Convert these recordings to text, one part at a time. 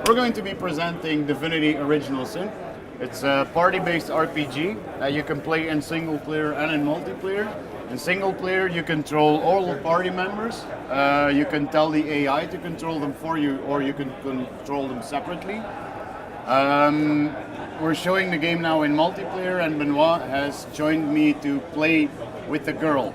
we're going to be presenting Divinity Original Sin. It's a party-based RPG that you can play in single player and in multiplayer. In single player, you control all the party members. You can tell the AI to control them for you, or you can control them separately. We're showing the game now in multiplayer, and Benoit has joined me to play with the girl,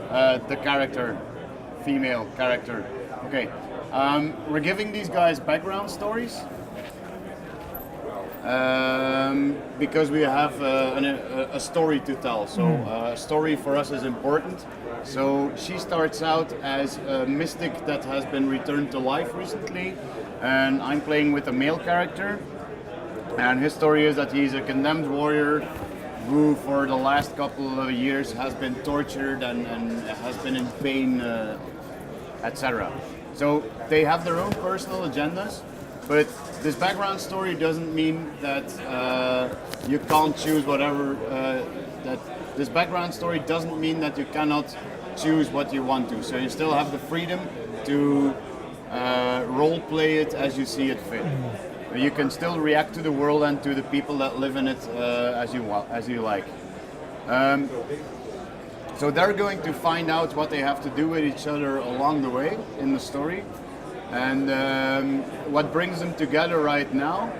the character, female character. Okay, we're giving these guys background stories because we have a story to tell. So a story for us is important. So she starts out as a mystic that has been returned to life recently, and I'm playing with a male character. And his story is that he's a condemned warrior who for the last couple of years has been tortured and has been in pain, etc. So they have their own personal agendas, but this background story doesn't mean that you can't choose whatever, that this background story doesn't mean that you cannot choose what you want to. So you still have the freedom to role play it as you see it fit. You can still react to the world and to the people that live in it as you like. So they're going to find out what they have to do with each other along the way in the story. And what brings them together right now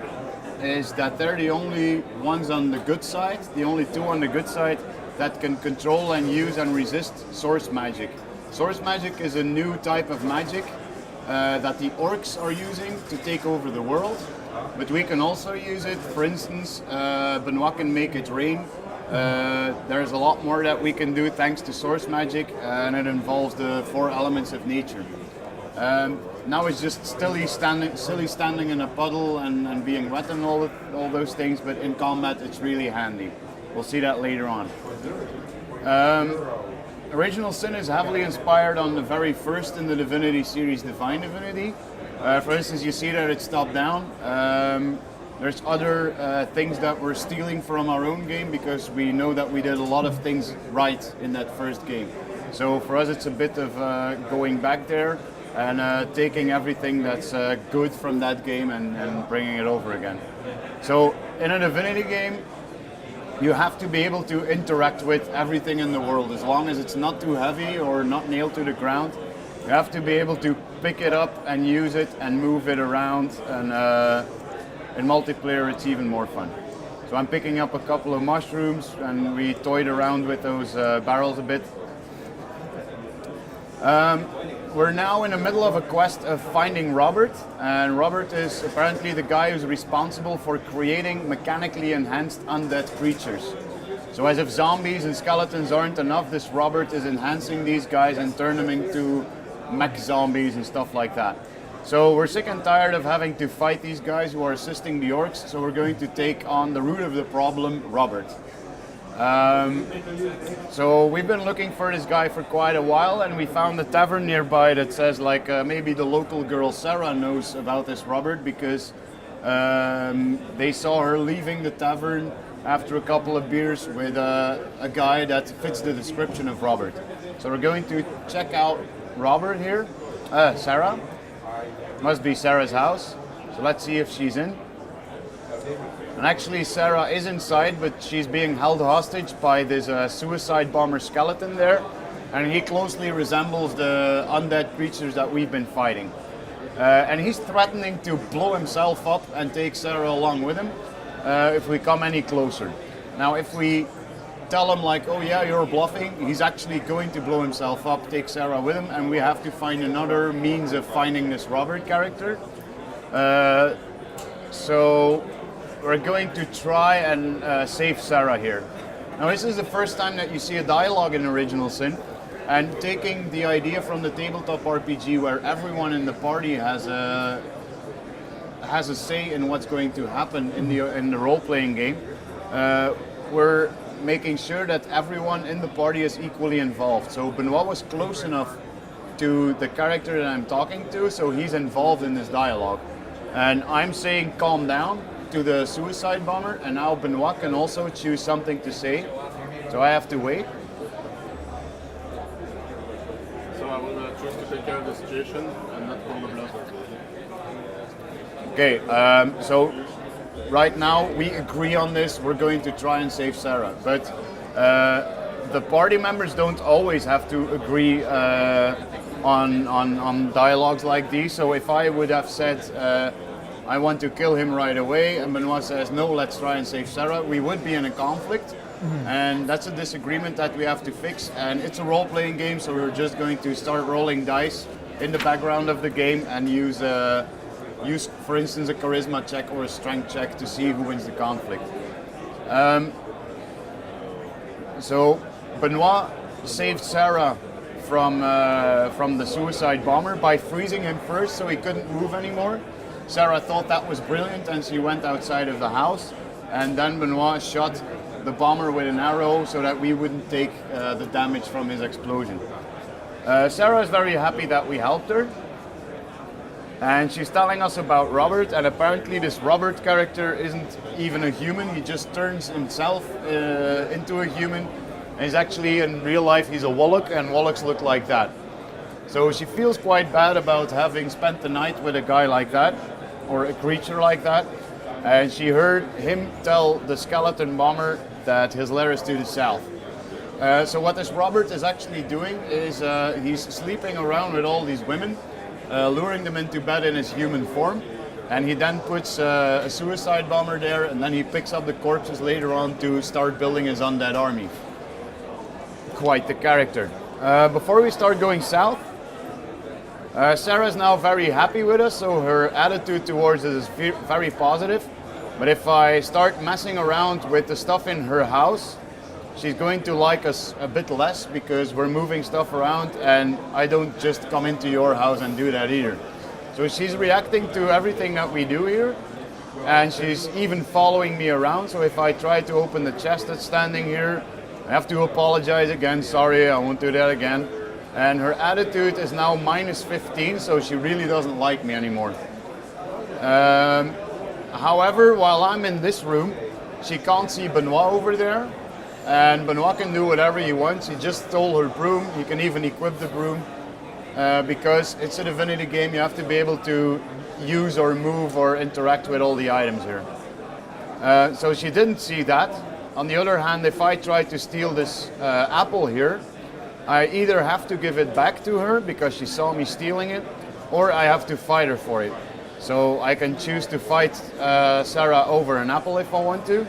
is that they're the only ones on the good side, the only two on the good side that can control and use and resist source magic. Source magic is a new type of magic that the orcs are using to take over the world. But we can also use it. For instance, Benoit can make it rain. There's a lot more that we can do thanks to source magic, and it involves the 4 elements of nature. Now it's just silly standing in a puddle and being wet and all those things, but in combat it's really handy. We'll see that later on. Original Sin is heavily inspired on the very first in the Divinity series, Divine Divinity. For instance, you see that it's top down. There's other things that we're stealing from our own game because we know that we did a lot of things right in that first game. So for us it's a bit of going back there and taking everything that's good from that game and bringing it over again. So in a Divinity game, you have to be able to interact with everything in the world as long as it's not too heavy or not nailed to the ground. You have to be able to pick it up and use it and move it around, and in multiplayer it's even more fun. So I'm picking up a couple of mushrooms and we toyed around with those barrels a bit. We're now in the middle of a quest of finding Robert, and Robert is apparently the guy who's responsible for creating mechanically enhanced undead creatures. So as if zombies and skeletons aren't enough, this Robert is enhancing these guys and turning them into mech zombies and stuff like that. So we're sick and tired of having to fight these guys who are assisting the orcs, so we're going to take on the root of the problem, Robert. So we've been looking for this guy for quite a while, and we found a tavern nearby that says like maybe the local girl Sarah knows about this Robert because they saw her leaving the tavern after a couple of beers with a guy that fits the description of Robert. So we're going to check out Robert here. Sarah. Must be Sarah's house. So let's see if she's in. And actually Sarah is inside, but she's being held hostage by this suicide bomber skeleton there. And he closely resembles the undead creatures that we've been fighting. And he's threatening to blow himself up and take Sarah along with him if we come any closer. Now if we tell him like, oh yeah, you're bluffing, he's actually going to blow himself up, take Sarah with him, and we have to find another means of finding this Robert character. So we're going to try and save Sarah here. Now this is the first time that you see a dialogue in Original Sin, and taking the idea from the tabletop RPG where everyone in the party has a say in what's going to happen in the role-playing game. We're making sure that everyone in the party is equally involved. So Benoit was close enough to the character that I'm talking to, so he's involved in this dialogue. And I'm saying calm down to the suicide bomber, and now Benoit can also choose something to say. So I have to wait. So I will choose to take care of the situation and not call the bluff. Okay, so right now we agree on this. We're going to try and save Sarah, but the party members don't always have to agree on dialogues like these. So if I would have said I want to kill him right away, and Benoit says no, let's try and save Sarah, we would be in a conflict. And that's a disagreement that we have to fix. And it's a role-playing game, so we're just going to start rolling dice in the background of the game and use, for instance, a charisma check or a strength check to see who wins the conflict. So Benoit saved Sarah from the suicide bomber by freezing him first, so he couldn't move anymore. Sarah thought that was brilliant, and she went outside of the house. And then Benoit shot the bomber with an arrow so that we wouldn't take the damage from his explosion. Sarah is very happy that we helped her, and she's telling us about Robert, and apparently this Robert character isn't even a human. He just turns himself into a human, and he's actually, in real life, he's a Wallach, and Wallachs look like that. So she feels quite bad about having spent the night with a guy like that, or a creature like that. And she heard him tell the skeleton bomber that his lair is to the south. So what this Robert is actually doing is he's sleeping around with all these women, luring them into bed in his human form, and he then puts a suicide bomber there, and then he picks up the corpses later on to start building his undead army. Quite the character. Before we start going south, Sarah's now very happy with us, so her attitude towards us is very positive. But if I start messing around with the stuff in her house, she's going to like us a bit less because we're moving stuff around, and I don't just come into your house and do that either. So she's reacting to everything that we do here, and she's even following me around. So if I try to open the chest that's standing here, I have to apologize again. Sorry, I won't do that again. And her attitude is now -15, so she really doesn't like me anymore. However, while I'm in this room, she can't see Benoit over there, and Benoit can do whatever he wants. He just stole her broom. He can even equip the broom, because it's a Divinity game. You have to be able to use or move or interact with all the items here. So she didn't see that. On the other hand, if I try to steal this apple here, I either have to give it back to her because she saw me stealing it, or I have to fight her for it. So I can choose to fight Sarah over an apple if I want to.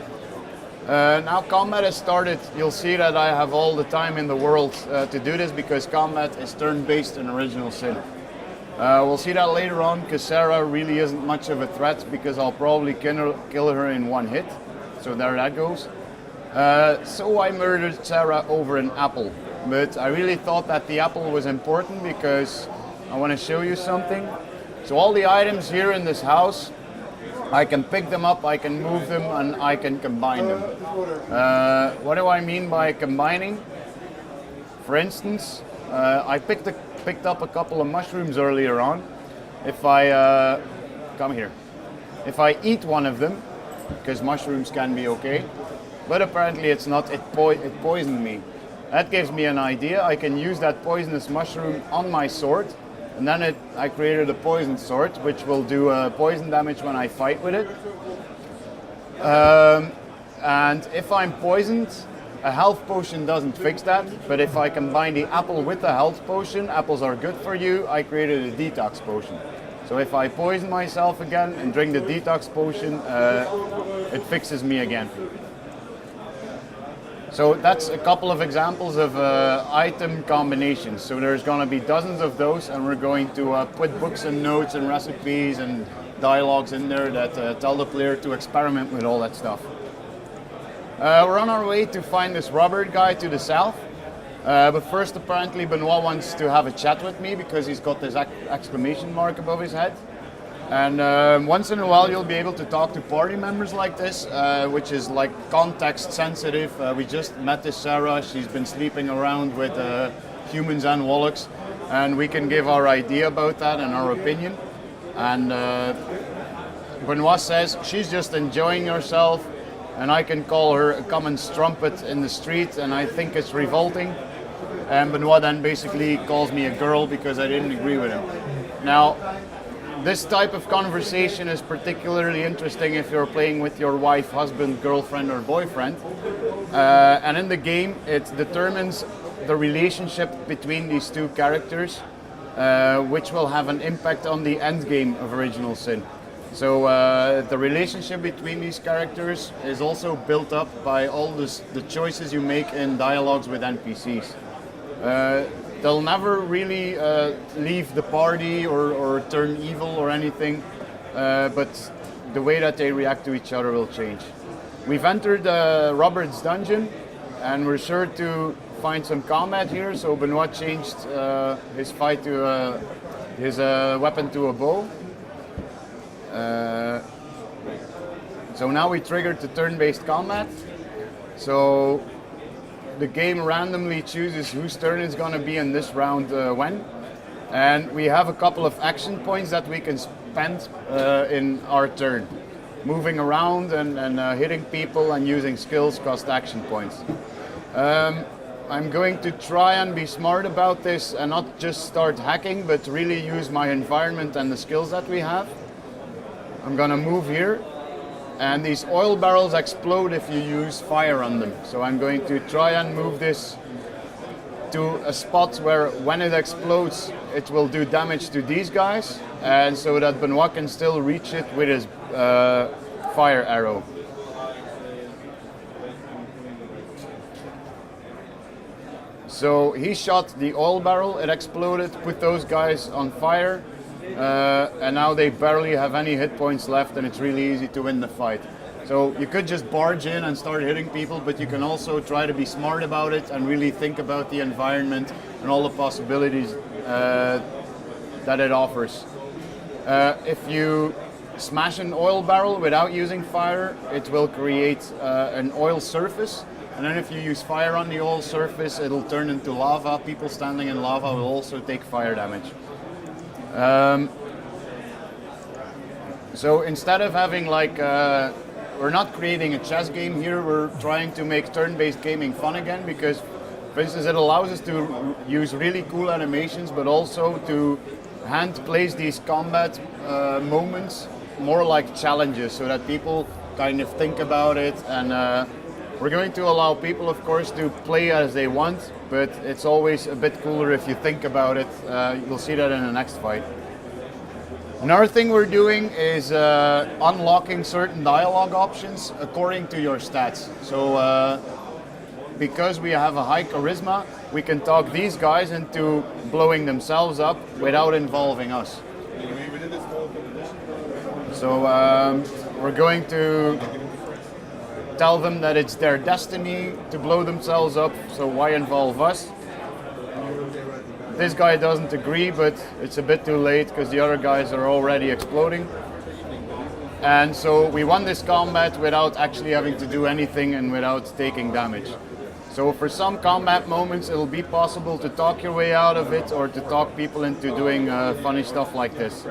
Now combat has started. You'll see that I have all the time in the world to do this because combat is turn-based in Original Sin. We'll see that later on because Sarah really isn't much of a threat because I'll probably kill her in one hit. So there that goes. So I murdered Sarah over an apple. But I really thought that the apple was important because I want to show you something. So all the items here in this house, I can pick them up, I can move them, and I can combine them. What do I mean by combining? For instance, I picked up a couple of mushrooms earlier on. If I come here, if I eat one of them, because mushrooms can be okay, but apparently it's not. It poisoned me. That gives me an idea. I can use that poisonous mushroom on my sword, and then I created a poison sword, which will do poison damage when I fight with it. And if I'm poisoned, a health potion doesn't fix that, but if I combine the apple with the health potion, apples are good for you, I created a detox potion. So if I poison myself again and drink the detox potion, it fixes me again. So that's a couple of examples of item combinations. So there's going to be dozens of those, and we're going to put books and notes and recipes and dialogues in there that tell the player to experiment with all that stuff. We're on our way to find this Robert guy to the south. But first, apparently, Benoit wants to have a chat with me because he's got this exclamation mark above his head. And once in a while you'll be able to talk to party members like this, which is like context sensitive. We just met this Sarah, she's been sleeping around with humans and Wallachs, and we can give our idea about that and our opinion. And Benoit says she's just enjoying herself, and I can call her a common strumpet in the street, and I think it's revolting. And Benoit then basically calls me a girl because I didn't agree with him. Now, this type of conversation is particularly interesting if you're playing with your wife, husband, girlfriend, or boyfriend. And in the game, it determines the relationship between these two characters, which will have an impact on the end game of Original Sin. So the relationship between these characters is also built up by all the choices you make in dialogues with NPCs. They'll never really leave the party or turn evil or anything, but the way that they react to each other will change. We've entered Robert's dungeon, and we're sure to find some combat here. So Benoit changed his fight to his weapon to a bow. So now we triggered the turn-based combat. So the game randomly chooses whose turn is going to be in this round when. And we have a couple of action points that we can spend in our turn. Moving around and hitting people and using skills cost action points. I'm going to try and be smart about this and not just start hacking, but really use my environment and the skills that we have. I'm gonna move here, and these oil barrels explode if you use fire on them. So I'm going to try and move this to a spot where when it explodes, it will do damage to these guys, and so that Benoit can still reach it with his fire arrow. So he shot the oil barrel, it exploded, put those guys on fire, and now they barely have any hit points left, and it's really easy to win the fight. So you could just barge in and start hitting people, but you can also try to be smart about it and really think about the environment and all the possibilities that it offers. If you smash an oil barrel without using fire, it will create an oil surface. And then if you use fire on the oil surface, it'll turn into lava. People standing in lava will also take fire damage. So instead of having like, we're not creating a chess game here, we're trying to make turn-based gaming fun again, because for instance it allows us to use really cool animations, but also to hand place these combat moments more like challenges, so that people kind of think about it. And we're going to allow people, of course, to play as they want, but it's always a bit cooler if you think about it. You'll see that in the next fight. Another thing we're doing is unlocking certain dialogue options according to your stats. So because we have a high charisma, we can talk these guys into blowing themselves up without involving us. So we're going to tell them that it's their destiny to blow themselves up, so why involve us? This guy doesn't agree, but it's a bit too late because the other guys are already exploding. And so we won this combat without actually having to do anything and without taking damage. So for some combat moments it'll be possible to talk your way out of it, or to talk people into doing funny stuff like this.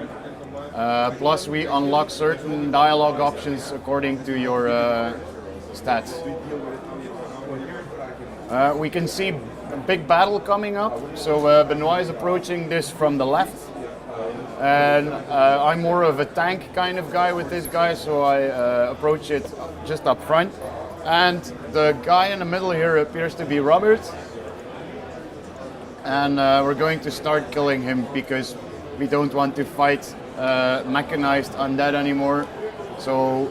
Plus we unlock certain dialogue options according to your stats. We can see a big battle coming up, so Benoit is approaching this from the left, and I'm more of a tank kind of guy with this guy, so I approach it just up front. And the guy in the middle here appears to be Robert, and we're going to start killing him because we don't want to fight mechanized undead anymore. So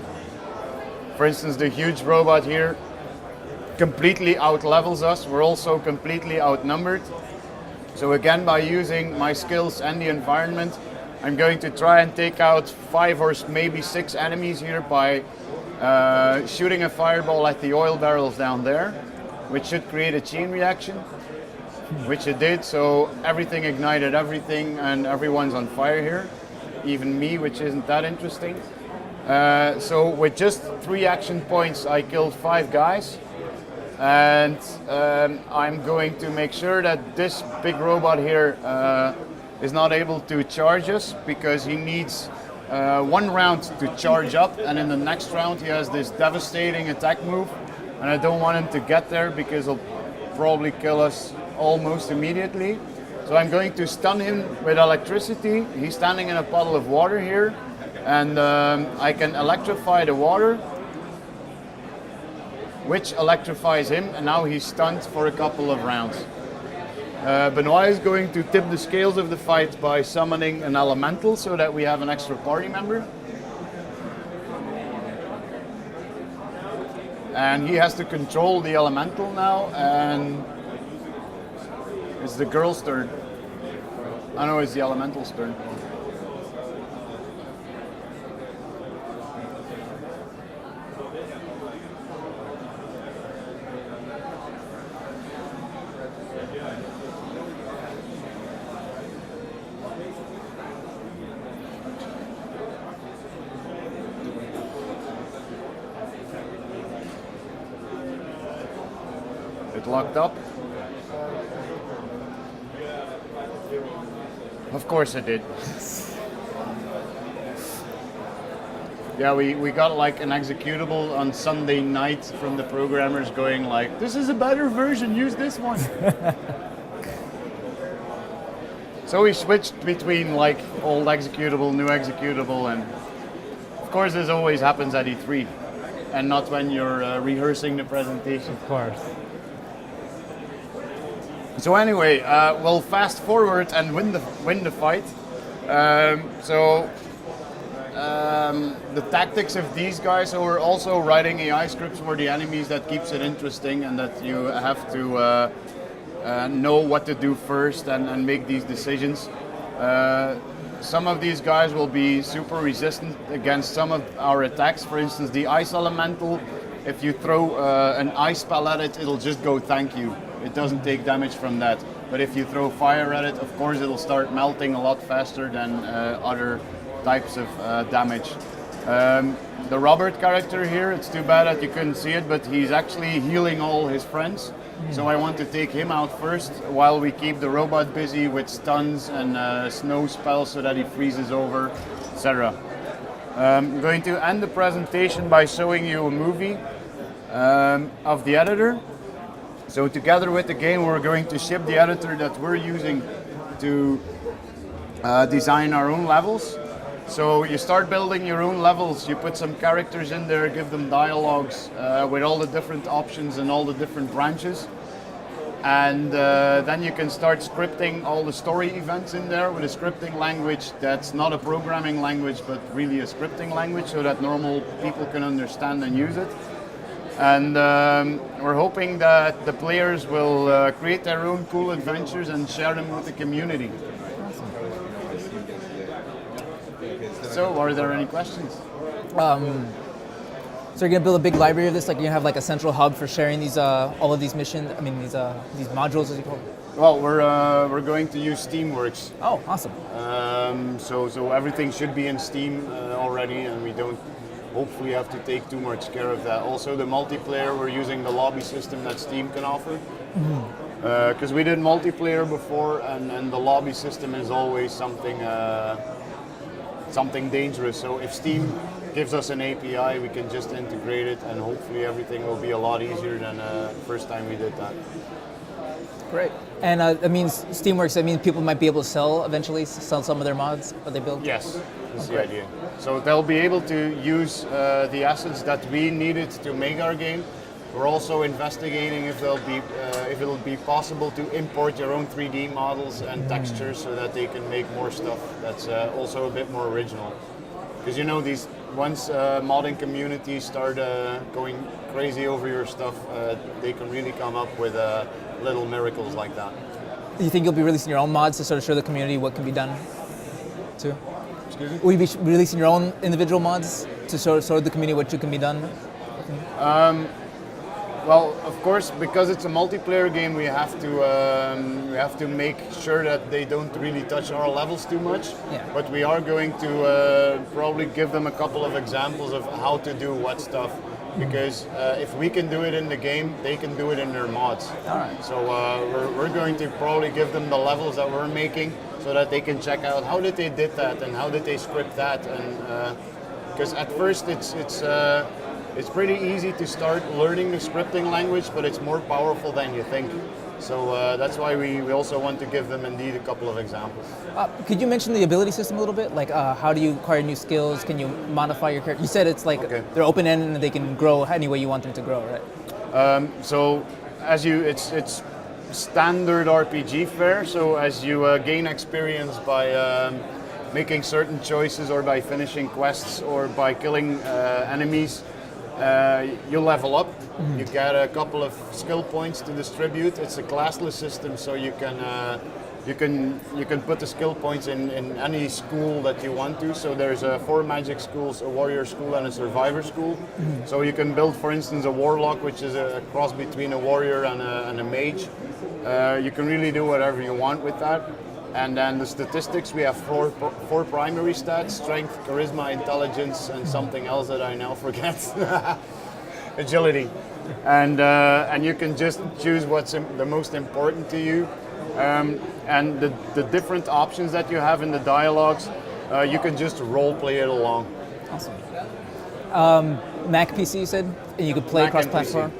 for instance, the huge robot here completely out-levels us. We're also completely outnumbered. So again, by using my skills and the environment, I'm going to try and take out 5 or maybe 6 enemies here by shooting a fireball at the oil barrels down there, which should create a chain reaction, which it did. So everything ignited everything, and everyone's on fire here, even me, which isn't that interesting. So with just 3 action points, I killed 5 guys. And I'm going to make sure that this big robot here is not able to charge us, because he needs 1 round to charge up, and in the next round he has this devastating attack move, and I don't want him to get there because he'll probably kill us almost immediately. So I'm going to stun him with electricity. He's standing in a puddle of water here, and I can electrify the water, which electrifies him, and now he's stunned for a couple of rounds. Benoit is going to tip the scales of the fight by summoning an elemental so that we have an extra party member. And he has to control the elemental now, and it's the girl's turn. I know it's the elemental's turn. It locked up. Of course it did. Yeah, we got like an executable on Sunday night from the programmers going like, this is a better version, use this one. So we switched between like old executable, new executable, and of course this always happens at E3 and not when you're rehearsing the presentation. Of course. So anyway, we'll fast forward and win the fight. The tactics of these guys, so we're also writing AI scripts for the enemies that keeps it interesting, and that you have to know what to do first and make these decisions. Some of these guys will be super resistant against some of our attacks. For instance, the ice elemental, if you throw an ice spell at it, it'll just go thank you. It doesn't take damage from that. But if you throw fire at it, of course it'll start melting a lot faster than other types of damage. The Robert character here, it's too bad that you couldn't see it, but he's actually healing all his friends. So I want to take him out first while we keep the robot busy with stuns and snow spells so that he freezes over, etc. I'm going to end the presentation by showing you a movie of the editor. So together with the game, we're going to ship the editor that we're using to design our own levels. So you start building your own levels, you put some characters in there, give them dialogues with all the different options and all the different branches. And then you can start scripting all the story events in there with a scripting language that's not a programming language, but really a scripting language so that normal people can understand and use it. And we're hoping that the players will create their own cool adventures and share them with the community. So, are there any questions? So you're gonna build a big library of this? Like you're gonna have like a central hub for sharing these all of these missions? I mean these modules, as you call them. Well, we're going to use Steamworks. Oh, awesome. So everything should be in Steam already, and we don't hopefully have to take too much care of that. Also, the multiplayer, we're using the lobby system that Steam can offer. Because we did multiplayer before, and the lobby system is always something dangerous. So if Steam gives us an API, we can just integrate it, and hopefully everything will be a lot easier than the first time we did that. Great. And that means Steamworks, that means people might be able to sell some of their mods that they build? Yes, that's the idea. So they'll be able to use the assets that we needed to make our game. We're also investigating if it'll be possible to import your own 3D models and textures so that they can make more stuff that's also a bit more original. Because you know, once modding communities start going crazy over your stuff, they can really come up with little miracles like that. Do you think you'll be releasing your own mods to sort of show the community what can be done too? Excuse me? Will you be releasing your own individual mods to show the community what you can be done? Well, of course, because it's a multiplayer game, we have to make sure that they don't really touch our levels too much. Yeah. But we are going to probably give them a couple of examples of how to do what stuff. Because if we can do it in the game, they can do it in their mods. All right. So we're going to probably give them the levels that we're making so that they can check out how did they did that and how did they script that. And because at first it's pretty easy to start learning the scripting language, but it's more powerful than you think. So that's why we also want to give them indeed a couple of examples. Could you mention the ability system a little bit? Like, how do you acquire new skills? Can you modify your character? You said it's like they're open-ended and they can grow any way you want them to grow, right? So it's standard RPG fare. So as you gain experience by making certain choices, or by finishing quests, or by killing enemies, you level up. You get a couple of skill points to distribute. It's a classless system, so you can put the skill points in any school that you want to. So there's 4 magic schools, a warrior school and a survivor school. So you can build, for instance, a warlock, which is a cross between a warrior and a mage. You can really do whatever you want with that. And then the statistics, we have four primary stats: strength, charisma, intelligence, and something else that I now forget. Agility. And you can just choose what's the most important to you. And the different options that you have in the dialogues, you can just role play it along. Awesome. Mac PC, you said, and you could play Mac cross-platform.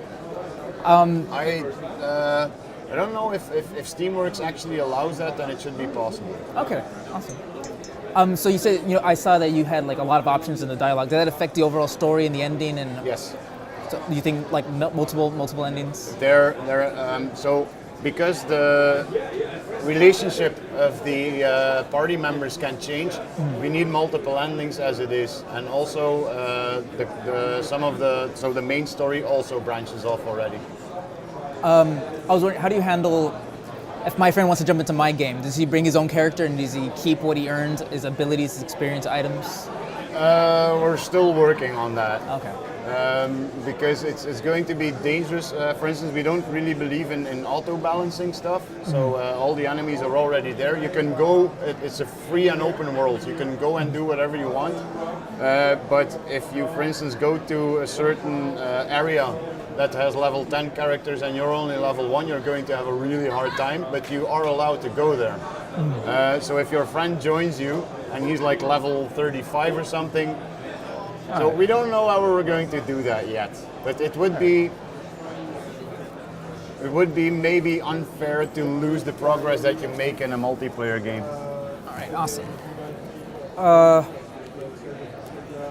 I don't know if Steamworks actually allows that, then it should be possible. Okay, awesome. So you said, I saw that you had like a lot of options in the dialogue. Did that affect the overall story and the ending? And yes. So do you think like multiple endings? So because the relationship of the party members can change, we need multiple endings as it is, and also the main story also branches off already. I was wondering, how do you handle if my friend wants to jump into my game? Does he bring his own character, and does he keep what he earned, his abilities, his experience items? We're still working on that. Okay. Because it's going to be dangerous. For instance, we don't really believe in auto-balancing stuff, so all the enemies are already there. You can go, it's a free and open world. You can go and do whatever you want, but if you, for instance, go to a certain area that has level 10 characters and you're only level 1, you're going to have a really hard time, but you are allowed to go there. So if your friend joins you and he's like level 35 or something, so we don't know how we're going to do that yet, but it would be maybe unfair to lose the progress that you make in a multiplayer game. All right, awesome.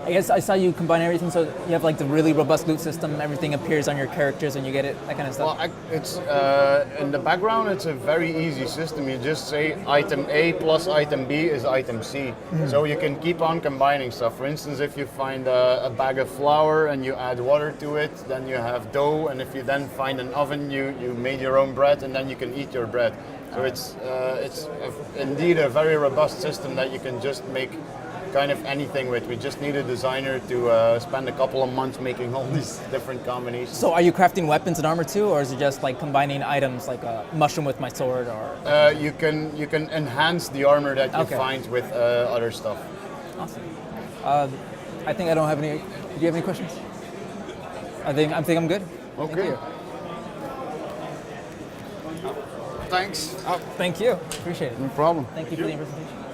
I guess I saw you combine everything, so you have like the really robust loot system. Everything appears on your characters when you get it, that kind of stuff. Well, it's in the background. It's a very easy system. You just say item A plus item B is item C. So you can keep on combining stuff. For instance, if you find a bag of flour and you add water to it, then you have dough. And if you then find an oven, you made your own bread, and then you can eat your bread. So it's indeed a very robust system that you can just make kind of anything with. We just need a designer to spend a couple of months making all these different combinations. So are you crafting weapons and armor too, or is it just like combining items like a mushroom with my sword? Or you can enhance the armor that you find with other stuff. Awesome. I think I don't have any. Do you have any questions? I think I'm good. Okay. Thank you. Thanks. Thank you. Appreciate it. No problem. Thank you for the presentation.